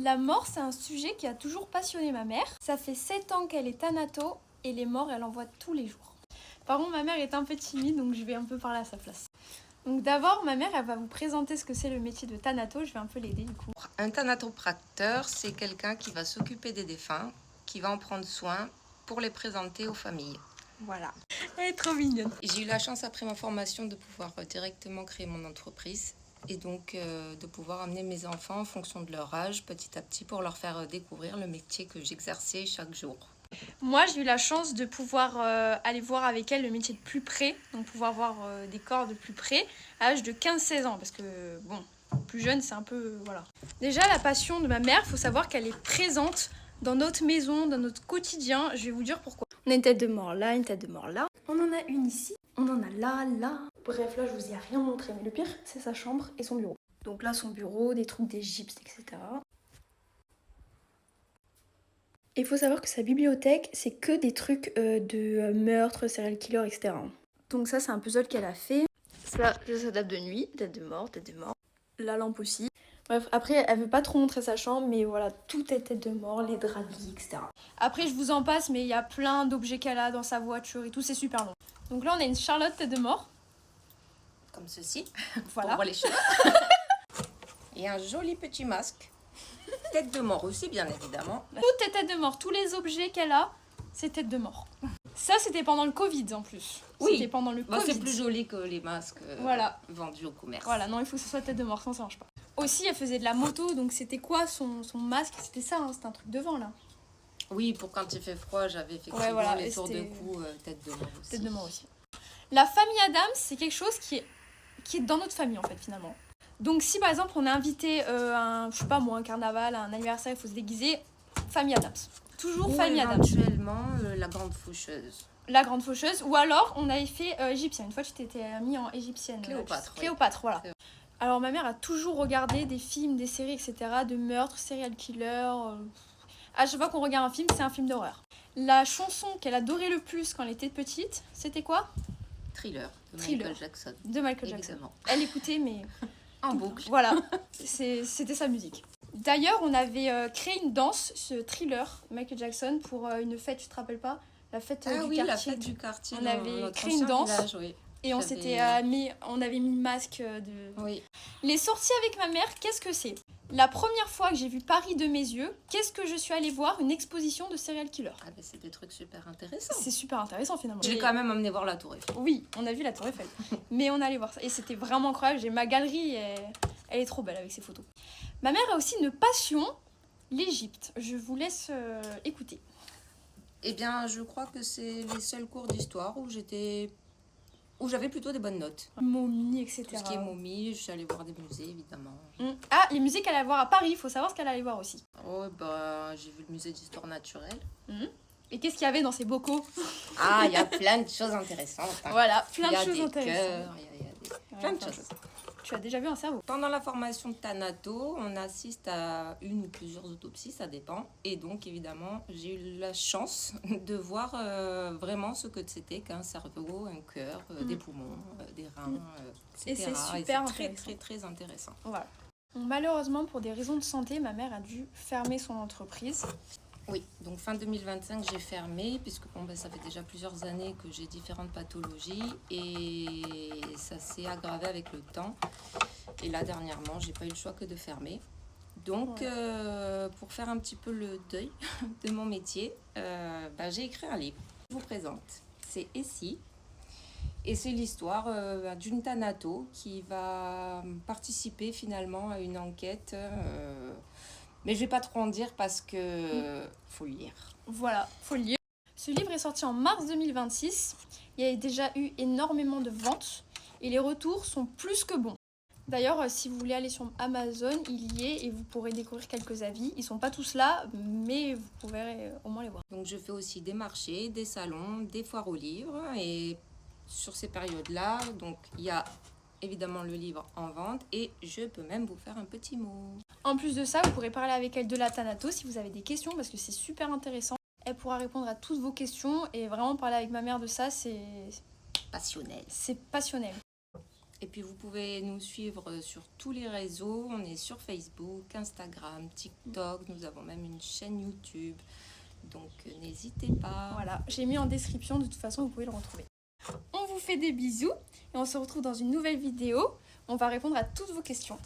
La mort, c'est un sujet qui a toujours passionné ma mère. Ça fait 7 ans qu'elle est thanato et les morts, elle en voit tous les jours. Par contre, ma mère est un peu timide, donc je vais un peu parler à sa place. Donc d'abord, ma mère, elle va vous présenter ce que c'est le métier de thanato. Je vais un peu l'aider du coup. Un thanatopracteur, c'est quelqu'un qui va s'occuper des défunts, qui va en prendre soin pour les présenter aux familles. Voilà. Elle est trop mignonne. J'ai eu la chance après ma formation de pouvoir directement créer mon entreprise et donc de pouvoir amener mes enfants en fonction de leur âge petit à petit pour leur faire découvrir le métier que j'exerçais chaque jour. Moi, j'ai eu la chance de pouvoir aller voir avec elle le métier de plus près, donc pouvoir voir des corps de plus près à l'âge de 15-16 ans, parce que, bon, plus jeune, c'est un peu, voilà. Déjà, la passion de ma mère, il faut savoir qu'elle est présente dans notre maison, dans notre quotidien. Je vais vous dire pourquoi. On a une tête de mort là, une tête de mort là. On en a une ici, on en a là, là. Bref, là, je vous ai rien montré, mais le pire, c'est sa chambre et son bureau. Donc là, son bureau, des trucs d'Égypte, etc. Il faut savoir que sa bibliothèque, c'est que des trucs de meurtre, serial killer, etc. Donc ça, c'est un puzzle qu'elle a fait. Ça date de nuit, tête de mort, tête de mort. La lampe aussi. Bref, après, elle veut pas trop montrer sa chambre, mais voilà, tout est tête de mort, les draps de lit, etc. Après, je vous en passe, mais il y a plein d'objets qu'elle a dans sa voiture et tout, c'est super long. Donc là, on a une Charlotte tête de mort. Comme ceci, Voilà. pour voir les cheveux. Et un joli petit masque. Tête de mort aussi, bien évidemment. Tout est tête de mort, tous les objets qu'elle a, c'est tête de mort. Ça, c'était pendant le Covid en plus. Oui. C'était pendant le Covid. C'est plus joli que les masques Voilà. vendus au commerce. Voilà, non, il faut que ce soit tête de mort, sinon ça marche pas. Aussi, elle faisait de la moto, donc c'était quoi son masque? C'était ça, hein, c'était un truc devant là. Oui, pour quand il fait froid, j'avais effectivement Ouais, voilà, les et tours de c'était- cou, tête de mort aussi. Tête de mort aussi. La famille Adams, c'est quelque chose qui est dans notre famille en fait, finalement. Donc si par exemple on est invité à je sais pas moi, un carnaval, un anniversaire, il faut se déguiser, famille Adams. Toujours Ou famille Adams. éventuellement la grande faucheuse. La grande faucheuse, ou alors on avait fait égyptienne. Une fois tu t'étais mis en égyptienne. Cléopâtre, oui. Cléopâtre, voilà. Alors ma mère a toujours regardé des films, des séries, etc. de meurtres, serial killer. À chaque fois qu'on regarde un film, c'est un film d'horreur. La chanson qu'elle adorait le plus quand elle était petite, c'était quoi? Thriller de Thriller. Michael Jackson. De Michael Jackson. Évidemment. Elle écoutait, mais En boucle. voilà, c'était sa musique. D'ailleurs, on avait créé une danse, ce Thriller, Michael Jackson, pour une fête, tu te rappelles pas? La fête du quartier. La fête du quartier. On dans avait notre créé une ancien danse. village, oui. Et on avait mis le masque de... Oui. Les sorties avec ma mère, qu'est-ce que c'est? La première fois que j'ai vu Paris de mes yeux, qu'est-ce que je suis allée voir? Une exposition de serial killer. Ah ben c'est des trucs super intéressants. C'est super intéressant finalement. Je l'ai quand même emmené voir la Tour Eiffel. Oui, on a vu la Tour Eiffel. Mais on allait voir ça. Et c'était vraiment incroyable. J'ai ma galerie, elle est trop belle avec ses photos. Ma mère a aussi une passion, l'Égypte. Je vous laisse écouter. Eh bien, je crois que c'est les seuls cours d'histoire où j'avais plutôt des bonnes notes. Momies, etc. Tout ce qui est momie, je suis allée voir des musées, évidemment. Ah, les musées qu'elle allait voir à Paris, il faut savoir ce qu'elle allait voir aussi. Oh, bah, j'ai vu le musée d'histoire naturelle. Et qu'est-ce qu'il y avait dans ces bocaux? Ah, il y a plein de choses intéressantes. Hein. Voilà, plein de choses Il y a des intéressantes. cœurs, il y a plein de choses. Tu as déjà vu un cerveau? Pendant la formation de Thanato, on assiste à une ou plusieurs autopsies, ça dépend. Et donc, évidemment, j'ai eu la chance de voir vraiment ce que c'était qu'un cerveau, un cœur, des poumons, des reins, etc. Et c'est super très, intéressant. très, très intéressant. Voilà. Bon, malheureusement, pour des raisons de santé, ma mère a dû fermer son entreprise. Oui, donc fin 2025, j'ai fermé, puisque bon, ben, ça fait déjà plusieurs années que j'ai différentes pathologies et ça s'est aggravé avec le temps. Et là, dernièrement, j'ai pas eu le choix que de fermer. Donc, pour faire un petit peu le deuil de mon métier, ben, j'ai écrit un livre. Je vous présente. C'est Essie. Et c'est l'histoire d'une thanato qui va participer finalement à une enquête. Mais je vais pas trop en dire parce que faut le lire. Voilà, faut le lire. Ce livre est sorti en mars 2026. Il y a déjà eu énormément de ventes et les retours sont plus que bons. D'ailleurs, si vous voulez aller sur Amazon, il y est et vous pourrez découvrir quelques avis. Ils sont pas tous là, mais vous pourrez au moins les voir. Donc je fais aussi des marchés, des salons, des foires aux livres et sur ces périodes-là, donc il y a évidemment le livre en vente et je peux même vous faire un petit mot. En plus de ça, vous pourrez parler avec elle de la thanato si vous avez des questions parce que c'est super intéressant. Elle pourra répondre à toutes vos questions et vraiment parler avec ma mère de ça, c'est Passionnel. passionnel. Et puis vous pouvez nous suivre sur tous les réseaux. On est sur Facebook, Instagram, TikTok. Nous avons même une chaîne YouTube. Donc n'hésitez pas. Voilà, j'ai mis en description, de toute façon vous pouvez le retrouver. On vous fait des bisous et on se retrouve dans une nouvelle vidéo. On va répondre à toutes vos questions.